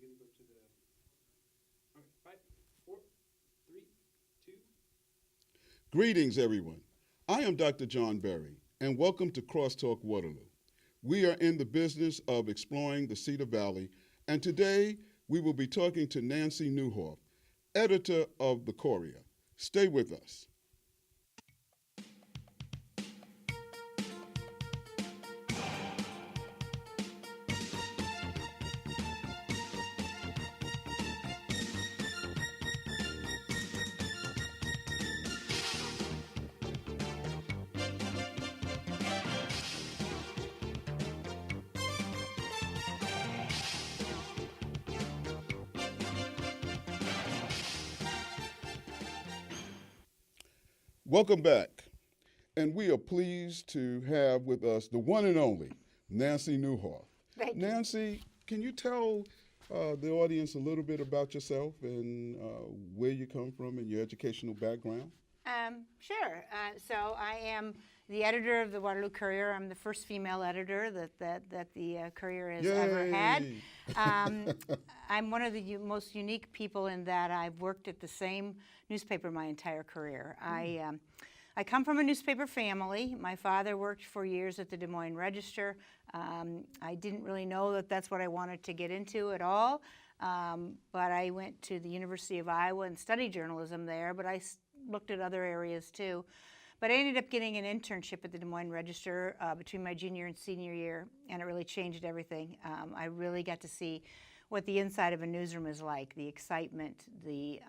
going to go to the. Okay, 5, 4, 3, 2. Greetings, everyone. I am Dr. John Berry, and welcome to CrossTalk Waterloo. We are in the business of exploring the Cedar Valley, and today we will be talking to Nancy Newhoff, editor of the Courier. Stay with us. Welcome back. And we are pleased to have with us the one and only Nancy Newhoff. Thank you. Nancy, can you tell the audience a little bit about yourself and where you come from and your educational background? Sure. So I am the editor of the Waterloo Courier. I'm the first female editor that the Courier has ever had. I'm one of the most unique people in that I've worked at the same newspaper my entire career. I come from a newspaper family. My father worked for years at the Des Moines Register. I didn't really know that that's what I wanted to get into at all, but I went to the University of Iowa and studied journalism there, but I looked at other areas too. But I ended up getting an internship at the Des Moines Register between my junior and senior year, and it really changed everything. I really got to see what the inside of a newsroom is like, the excitement, the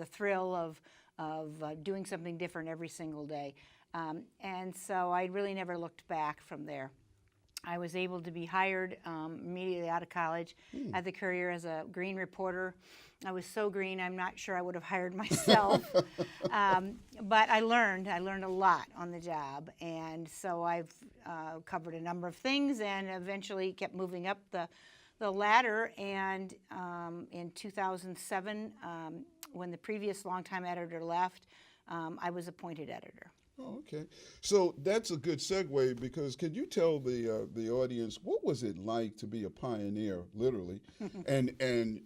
thrill of doing something different every single day. And so I really never looked back from there. I was able to be hired immediately out of college at the Courier as a green reporter. I was so green, I'm not sure I would have hired myself. But I learned a lot on the job. And so I've covered a number of things and eventually kept moving up the ladder. And in 2007, when the previous longtime editor left, I was appointed editor. Oh, okay. So that's a good segue because can you tell the audience what was it like to be a pioneer, literally, and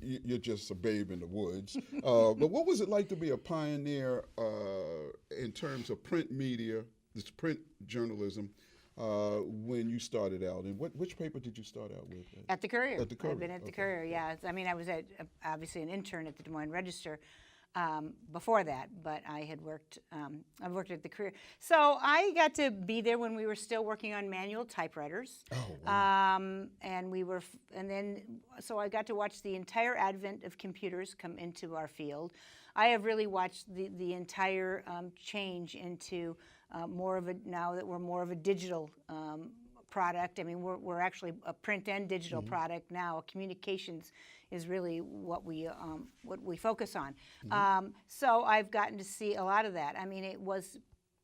you're just a babe in the woods, but what was it like to be a pioneer in terms of print media, this print journalism, when you started out? And which paper did you start out with? At the Courier. At the Courier. I've been at the Okay. Courier, yeah. I mean, I was obviously an intern at the Des Moines Register before that, but I had worked at the Courier. So I got to be there when we were still working on manual typewriters. Oh, wow. So I got to watch the entire advent of computers come into our field. I have really watched the entire change into now that we're more of a digital product. I mean, we're actually a print and digital product now. Communications is really what we focus on. So I've gotten to see a lot of that. I mean,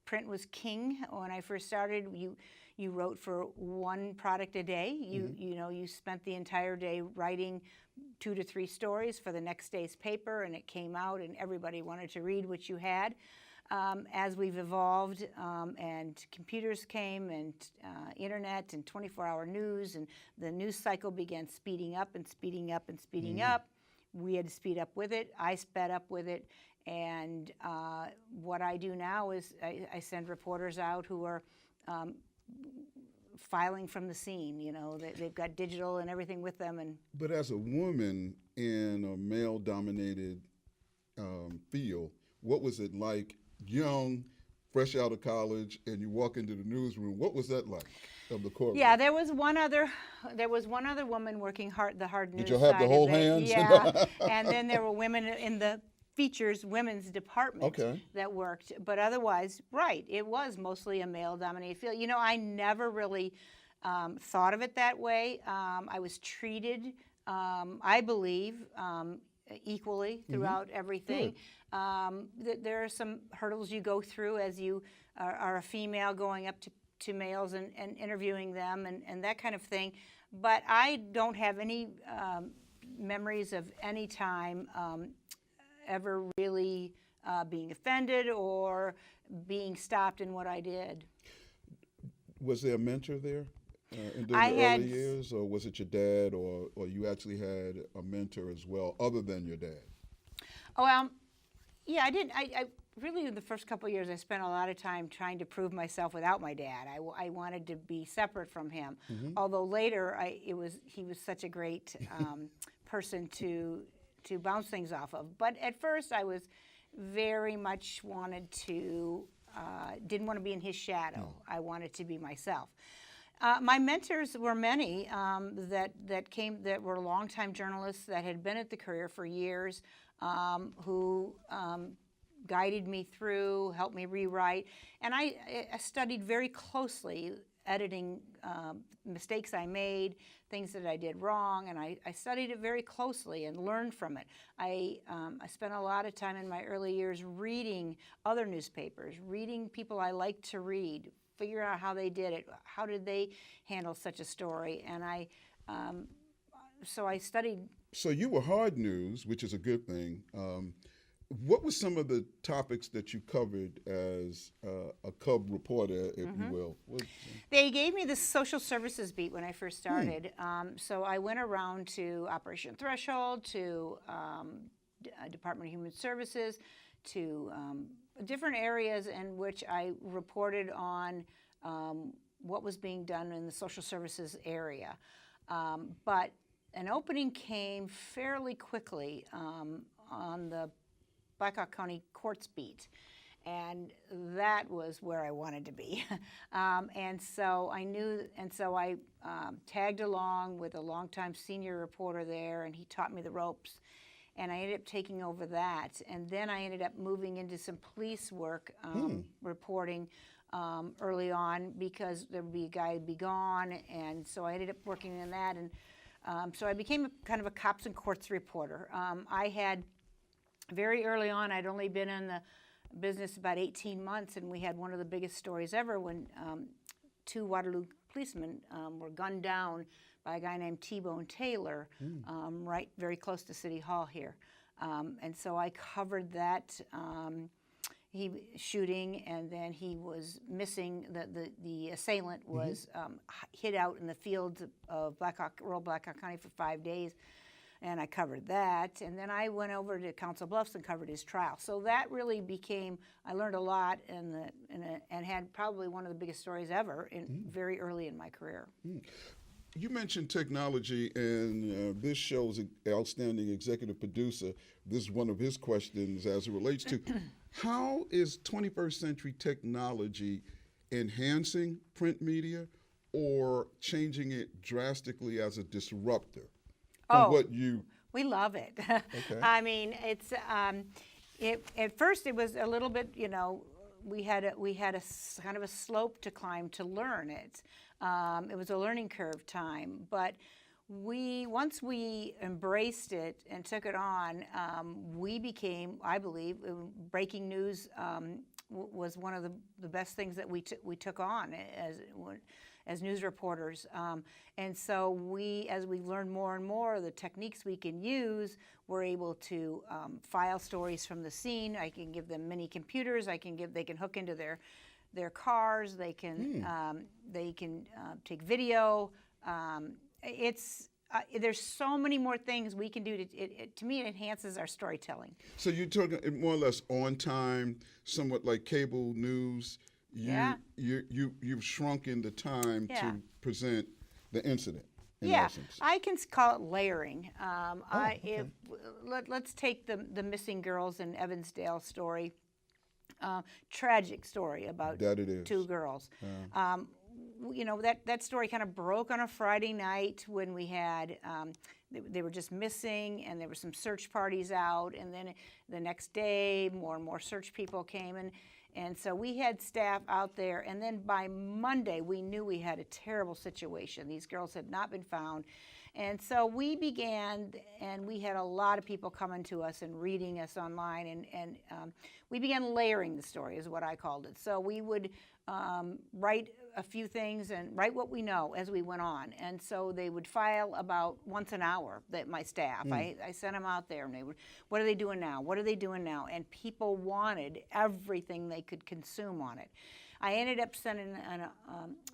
print was king when I first started. You wrote for one product a day. You spent the entire day writing 2 to 3 stories for the next day's paper, and it came out, and everybody wanted to read what you had. As we've evolved and computers came and internet and 24-hour news and the news cycle began speeding up and speeding up and speeding up, we had to speed up with it. I sped up with it. And what I do now is I send reporters out who are filing from the scene. You know, they've got digital and everything with them. But as a woman in a male-dominated field, what was it like, young, fresh out of college, and you walk into the newsroom? What was that like of the Courier? Yeah, there was one other woman working the hard news. Did you have side to hold of it. hands? Yeah, and then there were women in the features women's department that worked. But otherwise, right, it was mostly a male-dominated field. You know, I never really thought of it that way. I was treated, I believe, equally throughout everything. There are some hurdles you go through as you are a female going up to males and interviewing them and that kind of thing. But I don't have any memories of any time ever really being offended or being stopped in what I did. Was there a mentor there? in the I had early years, or was it your dad, or you actually had a mentor as well, other than your dad? Oh, yeah, I didn't. I really, the first couple of years, I spent a lot of time trying to prove myself without my dad. I wanted to be separate from him. Although later, he was such a great person to bounce things off of. But at first, I was very much didn't want to be in his shadow. I wanted to be myself. My mentors were many that were longtime journalists that had been at the Courier for years, who guided me through, helped me rewrite, and I studied very closely editing mistakes I made, things that I did wrong, and I studied it very closely and learned from it. I spent a lot of time in my early years reading other newspapers, reading people I liked to read, figure out how they did it, how did they handle such a story, and so I studied. So you were hard news, which is a good thing. What were some of the topics that you covered as a cub reporter, if you will? They gave me the social services beat when I first started. So I went around to Operation Threshold, to Department of Human Services, to different areas in which I reported on what was being done in the social services area. But an opening came fairly quickly on the Blackhawk County Courts beat, and that was where I wanted to be. And so I tagged along with a longtime senior reporter there, and he taught me the ropes, and I ended up taking over that. And then I ended up moving into some police work, reporting early on, because there would be a guy who'd be gone, and so I ended up working in that, and so I became kind of a cops and courts reporter. I had, very early on, I'd only been in the business about 18 months, and we had one of the biggest stories ever when 2 Waterloo policemen were gunned down by a guy named T-Bone Taylor, right very close to City Hall here. And so I covered that shooting, and then he was missing. The assailant was hid out in the fields of rural Blackhawk County for 5 days. And I covered that, and then I went over to Council Bluffs and covered his trial. So that really I learned a lot, and had probably one of the biggest stories ever very early in my career. You mentioned technology, and this show's outstanding executive producer. This is one of his questions as it relates to how is 21st century technology enhancing print media or changing it drastically as a disruptor? We love it. Okay. I mean, it's at first it was a little bit, we had a kind of a slope to climb to learn it. It was a learning curve time, but once we embraced it and took it on, we became, I believe, breaking news was one of the best things that we took on as news reporters. And so as we learn more and more the techniques we can use, we're able to file stories from the scene. I can give them mini computers. They can hook into their cars. They can take video. There's so many more things we can do. To me, it enhances our storytelling. So you're talking more or less on time, somewhat like cable news. You've shrunken the time to present the incident. In essence. I can call it layering. Okay. Let's take the missing girls in Evansdale story. Tragic story about that it is. 2 girls. That story kind of broke on a Friday night when we had, they were just missing, and there were some search parties out, and then the next day more and more search people came, and so we had staff out there, and then by Monday we knew we had a terrible situation. These girls had not been found. And so we began, and we had a lot of people coming to us and reading us online, and we began layering the story, is what I called it. So we would write a few things and write what we know as we went on. And so they would file about once an hour, my staff. I sent them out there, and they would, what are they doing now? What are they doing now? And people wanted everything they could consume on it. I ended up sending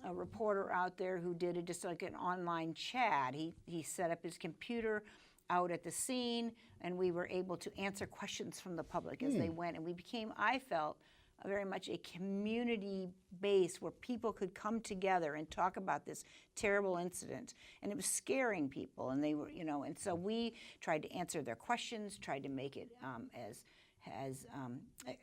a reporter out there who did just like an online chat. He set up his computer out at the scene, and we were able to answer questions from the public as they went. And we became, I felt, very much a community base where people could come together and talk about this terrible incident. And it was scaring people, and they were, and so we tried to answer their questions, tried to make it as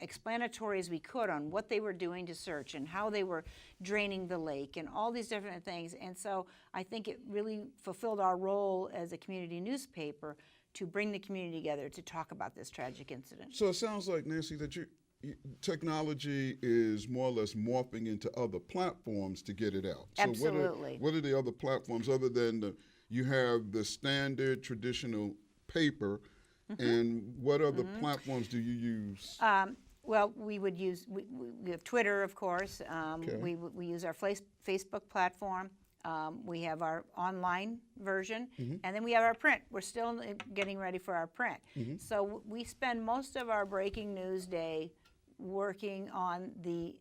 explanatory as we could on what they were doing to search and how they were draining the lake and all these different things. And so I think it really fulfilled our role as a community newspaper to bring the community together to talk about this tragic incident. So it sounds like, Nancy, that technology is more or less morphing into other platforms to get it out. So Absolutely. What are the other platforms other than you have the standard traditional paper, and what other platforms do you use? Well, we would use, we have Twitter, of course. We use our Facebook platform. We have our online version, and then we have our print. We're still getting ready for our print. So we spend most of our breaking news day working on the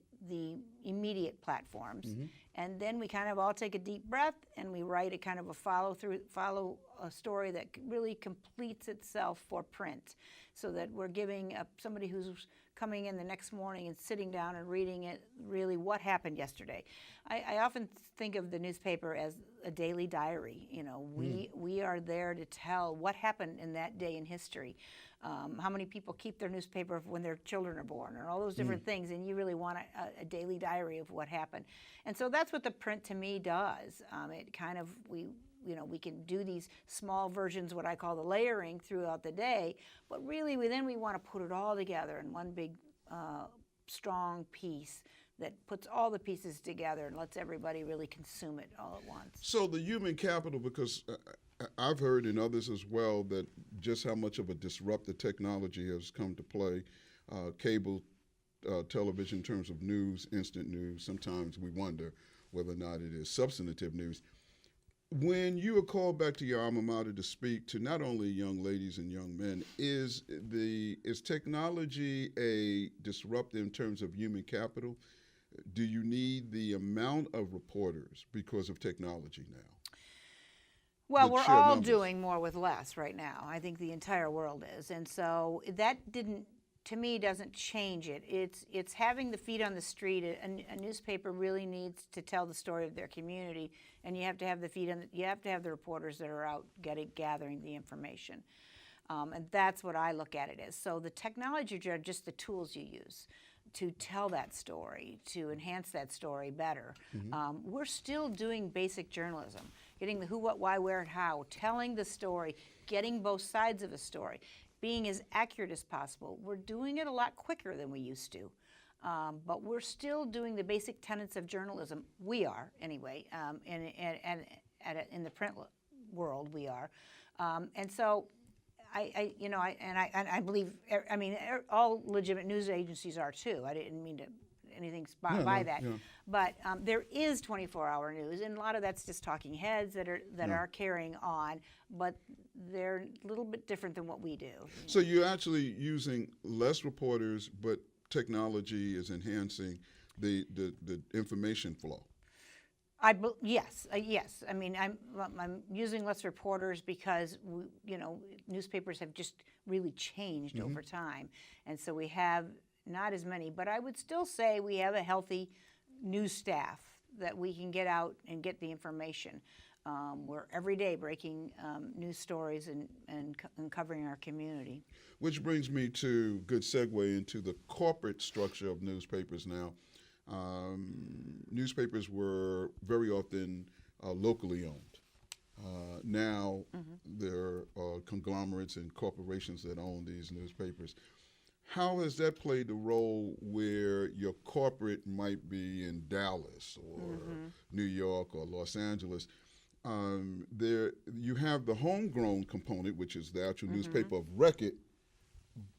immediate platforms. And then we kind of all take a deep breath and we write a kind of a follow a story that really completes itself for print, so that we're giving somebody who's coming in the next morning and sitting down and reading it really what happened yesterday. I often think of the newspaper as a daily diary. We are there to tell what happened in that day in history. How many people keep their newspaper when their children are born, and all those different things, and you really want a daily diary of what happened. And so that's what the print to me does. It kind of, we can do these small versions, what I call the layering throughout the day, but really we want to put it all together in one big strong piece that puts all the pieces together and lets everybody really consume it all at once. So the human capital, because I've heard and others as well that just how much of a disruptive technology has come to play. Cable television in terms of news, instant news, sometimes we wonder whether or not it is substantive news. When you are called back to your alma mater to speak to not only young ladies and young men, is technology a disruptor in terms of human capital? Do you need the amount of reporters because of technology now? Well, we're all doing more with less right now. I think the entire world is. And so that to me, doesn't change it. It's having the feet on the street. A newspaper really needs to tell the story of their community, and you have to have the you have to have the reporters that are out gathering the information. And that's what I look at it as. So the technology are just the tools you use to tell that story, to enhance that story better. We're still doing basic journalism, getting the who, what, why, where, and how, telling the story, getting both sides of a story, being as accurate as possible. We're doing it a lot quicker than we used to, but we're still doing the basic tenets of journalism. We are, anyway, in the print world, we are. And so I believe, all legitimate news agencies are too. I didn't mean to anything by that. Yeah. But there is 24-hour news, and a lot of that's just talking heads that are carrying on, but they're a little bit different than what we do. So you're actually using less reporters, but technology is enhancing the information flow. Yes. I mean, I'm using less reporters because newspapers have just really changed over time, and so we have not as many. But I would still say we have a healthy news staff that we can get out and get the information. We're every day breaking news stories and covering our community. Which brings me to good segue into the corporate structure of newspapers now. Newspapers were very often locally owned. Now there are conglomerates and corporations that own these newspapers. How has that played a role where your corporate might be in Dallas or New York or Los Angeles? There you have the homegrown component, which is the actual newspaper of record,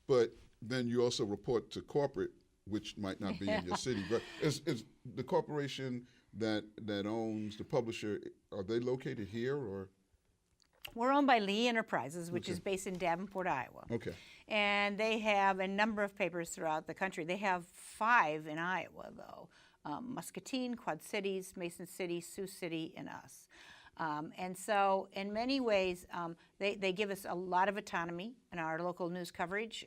but then you also report to corporate, which might not be in your city. But is the corporation that owns the publisher, are they located here or? We're owned by Lee Enterprises, which is based in Davenport, Iowa. Okay. And they have a number of papers throughout the country. They have 5 in Iowa, though. Muscatine, Quad Cities, Mason City, Sioux City, and us. And so in many ways, they give us a lot of autonomy in our local news coverage.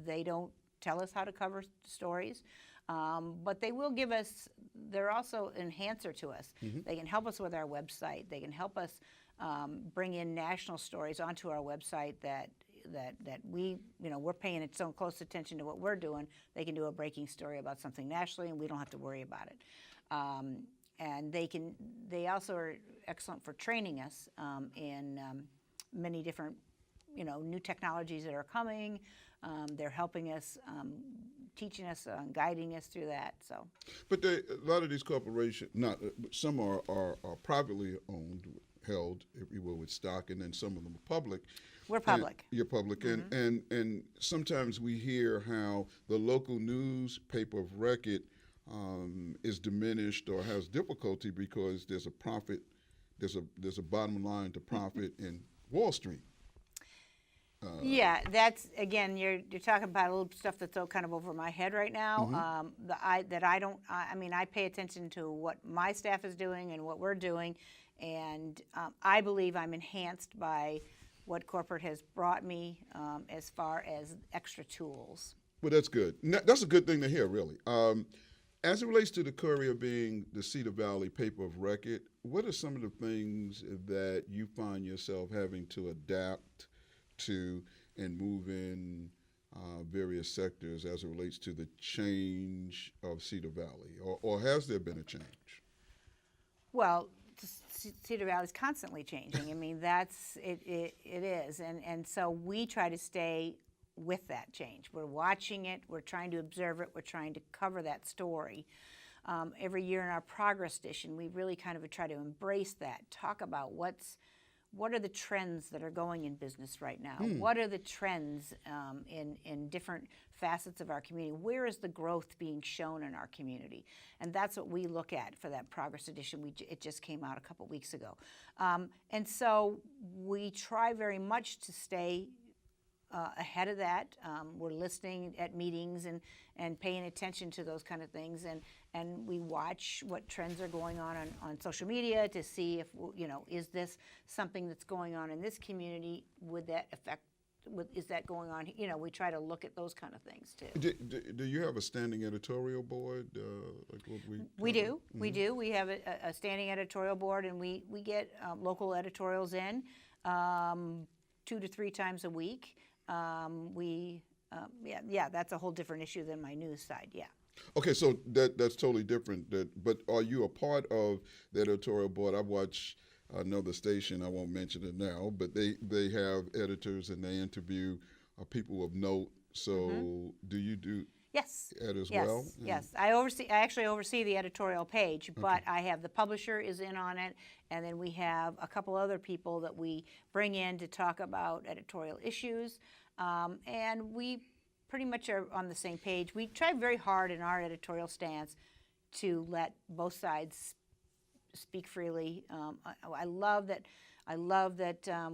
They don't tell us how to cover stories, but they will give us, they're also an enhancer to us. They can help us with our website. They can help us bring in national stories onto our website that we, we're paying so close attention to what we're doing. They can do a breaking story about something nationally, and we don't have to worry about it. And they also are excellent for training us in many different, new technologies that are coming. They're helping us, teaching us, guiding us through that. So, but a lot of these corporations, some are privately owned, held, if you will, with stock, and then some of them are public. We're public. You're public, and sometimes we hear how the local newspaper of record is diminished or has difficulty because there's a profit, there's a bottom line to profit in Wall Street. Yeah, that's, again, you're talking about a little stuff that's kind of over my head right now. I pay attention to what my staff is doing and what we're doing, and I believe I'm enhanced by what corporate has brought me as far as extra tools. Well, that's good. That's a good thing to hear, really. As it relates to the Courier being the Cedar Valley paper of record, what are some of the things that you find yourself having to adapt to and move in various sectors as it relates to the change of Cedar Valley, or has there been a change? Well, Cedar Valley is constantly changing. I mean, it is, and so we try to stay with that change. We're watching it. We're trying to observe it. We're trying to cover that story. Every year in our progress edition, we really kind of try to embrace that. Talk about what are the trends that are going in business right now? What are the trends in different facets of our community? Where is the growth being shown in our community? And that's what we look at for that Progress Edition. It just came out a couple weeks ago. And so we try very much to stay ahead of that. We're listening at meetings and paying attention to those kind of things, and we watch what trends are going on social media to see if, is this something that's going on in this community? Would that affect, is that going on? We try to look at those kind of things too. Do you have a standing editorial board? Like what we do. Mm-hmm. We do. We have a standing editorial board, and we get local editorials in 2 to 3 times a week. That's a whole different issue than my news side. Yeah. Okay, so that's totally different. But are you a part of the editorial board? I watch another station. I won't mention it now, but they have editors and they interview people of note. So do you do? Yes. Ed as well? Yes. I actually oversee the editorial page, but I have the publisher is in on it, and then we have a couple other people that we bring in to talk about editorial issues, and we pretty much are on the same page. We try very hard in our editorial stance to let both sides speak freely. I love that.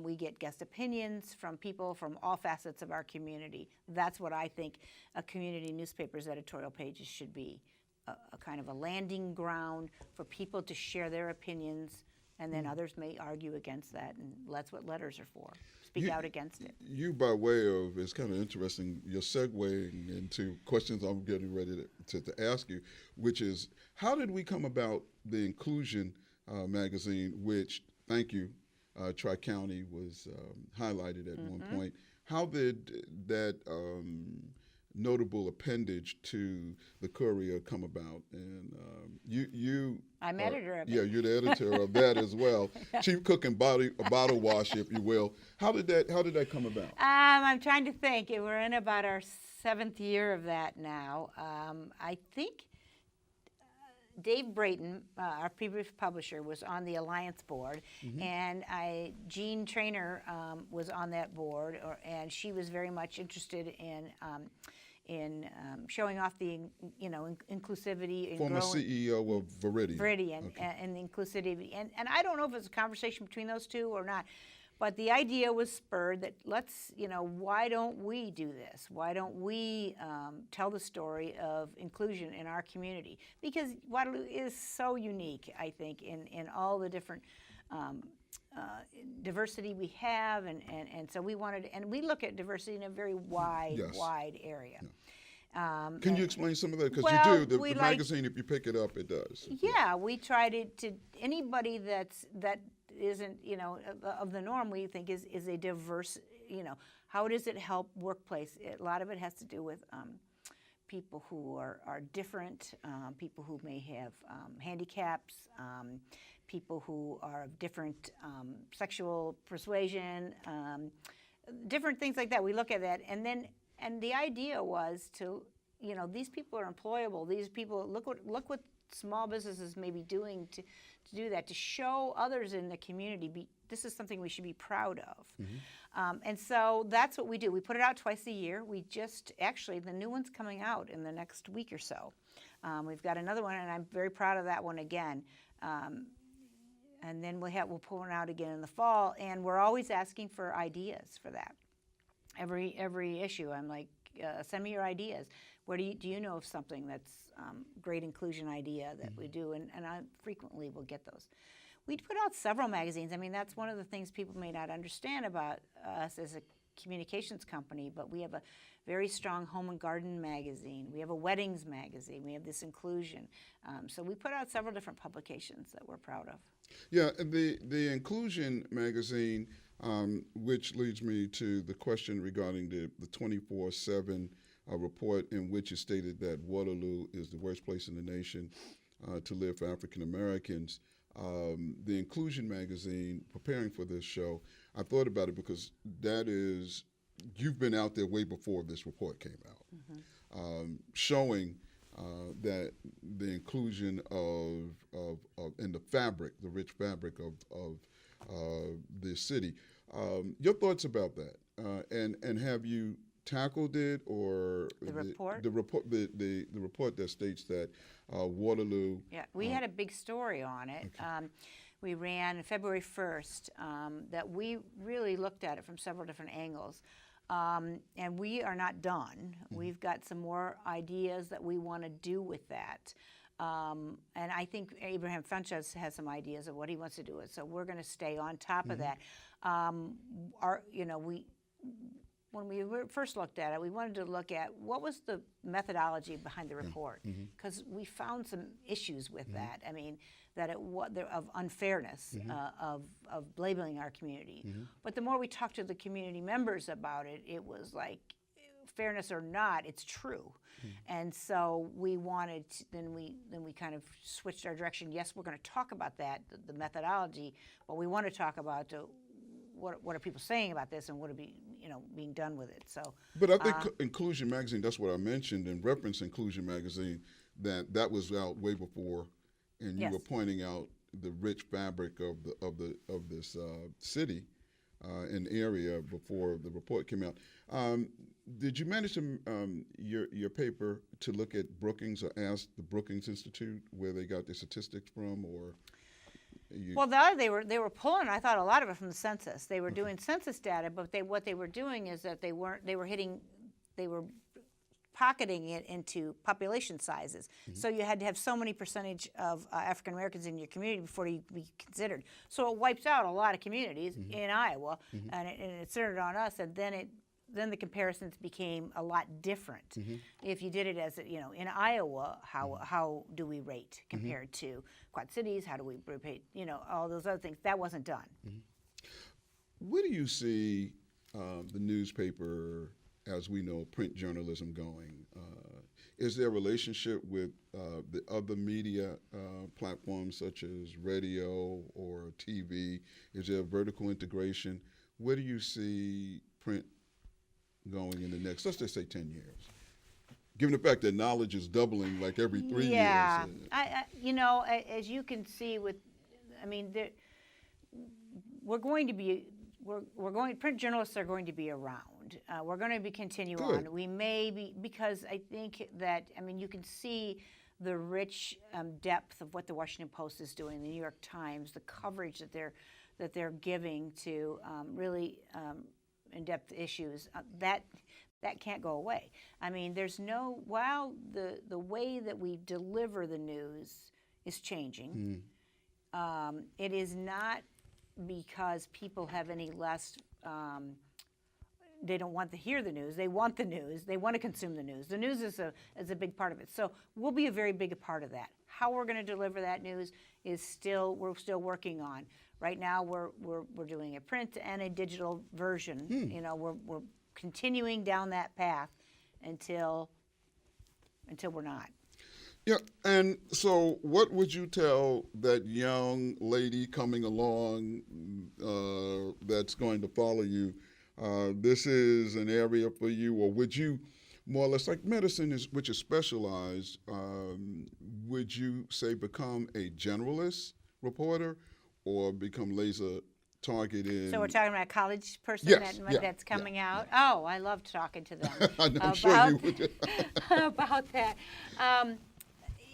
We get guest opinions from people from all facets of our community. That's what I think a community newspaper's editorial pages should be, a kind of a landing ground for people to share their opinions, and then others may argue against that, and that's what letters are for. Speak out against it. You, by way of, it's kind of interesting, you're segueing into questions I'm getting ready to ask you, which is, how did we come about the Inclusion magazine, which, thank you, Tri-County was highlighted at one point. How did that notable appendage to the Courier come about? And I'm editor of it. Yeah, you're the editor of that as well. Chief cook and bottle wash, if you will. How did that come about? I'm trying to think. We're in about our 7th year of that now. I think Dave Brayton, our previous publisher, was on the Alliance board, and Jean Traynor was on that board, and she was very much interested in showing off the inclusivity and former growing, CEO of Veridian. and the inclusivity, and I don't know if it's a conversation between those two or not, But the idea was spurred that why don't we do this? Why don't we tell the story of inclusion in our community? Because Waterloo is so unique, I think, in all the different diversity we have, and so we wanted, and we look at diversity in a very wide, Yes. wide area. Yeah. Can you explain some of that? Because well, you do. The magazine, if you pick it up, it does. Yeah, we try to anybody that isn't of the norm, we think is a diverse. How does it help workplace? A lot of it has to do with people who are different, people who may have handicaps, people who are of different sexual persuasion, different things like that. We look at that, and the idea was to, these people are employable. These people, look what small businesses may be doing to do that, to show others in the community. This is something we should be proud of. Mm-hmm. And so that's what we do. We put it out twice a year. We actually, the new one's coming out in the next week or so. We've got another one, and I'm very proud of that one again. And then we'll pull one out again in the fall, and we're always asking for ideas for that. Every issue, I'm like, send me your ideas. Where do you know of something that's great inclusion idea that we do? And I frequently will get those. We put out several magazines. I mean, that's one of the things people may not understand about us as a communications company, but we have a very strong home and garden magazine. We have a weddings magazine. We have this inclusion. So we put out several different publications that we're proud of. Yeah, the inclusion magazine, which leads me to the question regarding the 24/7 report in which it stated that Waterloo is the worst place in the nation to live for African Americans. The inclusion magazine, preparing for this show, I thought about it because you've been out there way before this report came out, mm-hmm. Showing that the inclusion of in the fabric, the rich fabric of the city. Your thoughts about that, and have you tackled it, or the report? The report that states that Waterloo. Yeah, we had a big story on it. Okay. We ran February 1st that we really looked at it from several different angles. And we are not done. Mm-hmm. We've got some more ideas that we want to do with that. And I think Abraham Funches has some ideas of what he wants to do with it. So we're going to stay on top of that. When we first looked at it, we wanted to look at what was the methodology behind the report, because we found some issues with that. I mean, that of unfairness, of labeling our community. But the more we talked to the community members about it, it was like, fairness or not, it's true. And so we wanted to, then we kind of switched our direction. Yes, we're going to talk about that, the methodology, but we want to talk about what are people saying about this, and what are being done with it. So, but I think Inclusion Magazine, that's what I mentioned in reference to Inclusion Magazine, that was out way before, and you were pointing out the rich fabric of this city and area before the report came out. Did you manage to your paper to look at Brookings, or ask the Brookings Institute where they got their statistics from, or? Well, they were pulling, I thought, a lot of it from the census. They were doing census data, but what they were doing is that they were pocketing it into population sizes. So you had to have so many percentage of African Americans in your community before you be considered. So it wipes out a lot of communities in Iowa, and it centered on us, and then the comparisons became a lot different. If you did it as in Iowa, how do we rate compared to Quad Cities? How do we rate? All those other things. That wasn't done. Where do you see the newspaper, as we know, print journalism going? Is there a relationship with the other media platforms such as radio or TV? Is there a vertical integration? Where do you see print going in the next, let's just say 10 years? Given the fact that knowledge is doubling like every 3 years. Yeah, as you can see print journalists are going to be around. We're going to continue on. We may be, because I think that, you can see the rich depth of what the Washington Post is doing, the New York Times, the coverage that they're giving to really in-depth issues, that can't go away. I mean, while the way that we deliver the news is changing, it is not because people have any less, they don't want to hear the news. They want the news. They want to consume the news. The news is a big part of it. So we'll be a very big part of that. How we're going to deliver that news we're still working on. Right now we're doing a print and a digital version. You know, we're continuing down that path until we're not. Yeah, and so what would you tell that young lady coming along that's going to follow you? This is an area for you, or would you, more or less, like medicine which is specialized, would you say become a generalist reporter or become laser targeted? So we're talking about a college person that's coming out? Yeah. Oh, I love talking to them I'm sure you would. about that.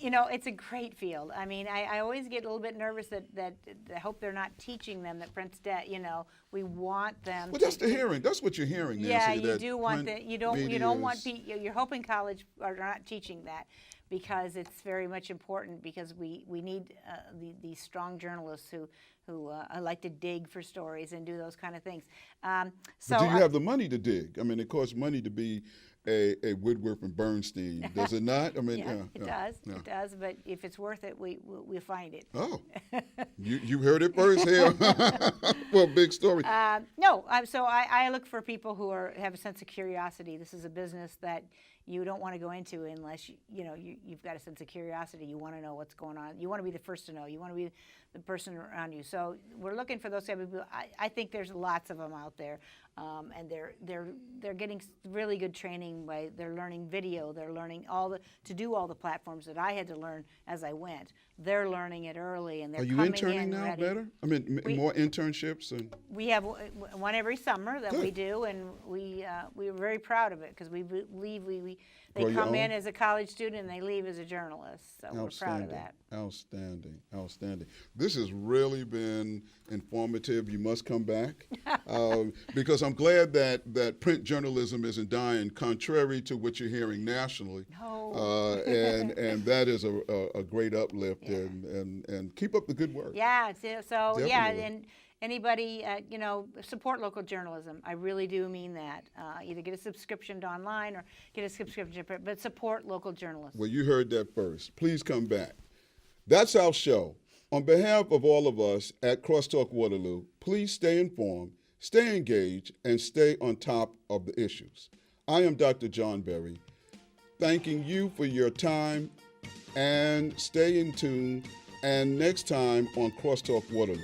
You know, it's a great field. I mean, I always get a little bit nervous that I hope they're not teaching them that print's dead. You know, we want them. Well, that's the hearing. That's what you're hearing, Nancy. Yeah, you do want that. You don't want you're hoping college are not teaching that, because it's very much important, because we need these strong journalists who like to dig for stories and do those kind of things. So but do you have the money to dig? I mean, it costs money to be a Woodworth and Bernstein, does it not? I mean, it does. It does. But if it's worth it, we'll find it. Oh, you heard it first here. Well, big story. No, so I look for people who have a sense of curiosity. This is a business that you don't want to go into unless you've got a sense of curiosity. You want to know what's going on. You want to be the first to know. You want to be the person around you. So we're looking for those type of people. I think there's lots of them out there, and they're getting really good training. They're learning video. They're learning to do all the platforms that I had to learn as I went. They're learning it early, and they're coming in ready. Are you interning now better? I mean, more internships? We have one every summer that we do, and we're very proud of it, because we believe they come in as a college student and they leave as a journalist. So we're proud of that. Outstanding. Outstanding. This has really been informative. You must come back, because I'm glad that print journalism isn't dying, contrary to what you're hearing nationally. No. And that is a great uplift, and keep up the good work. Yeah. So Definitely. yeah, and anybody, support local journalism. I really do mean that. Either get a subscription to online or get a subscription, but support local journalism. Well, you heard that first. Please come back. That's our show. On behalf of all of us at CrossTalk Waterloo, please stay informed, stay engaged, and stay on top of the issues. I am Dr. John Berry, thanking you for your time, and stay in tune. And next time on CrossTalk Waterloo.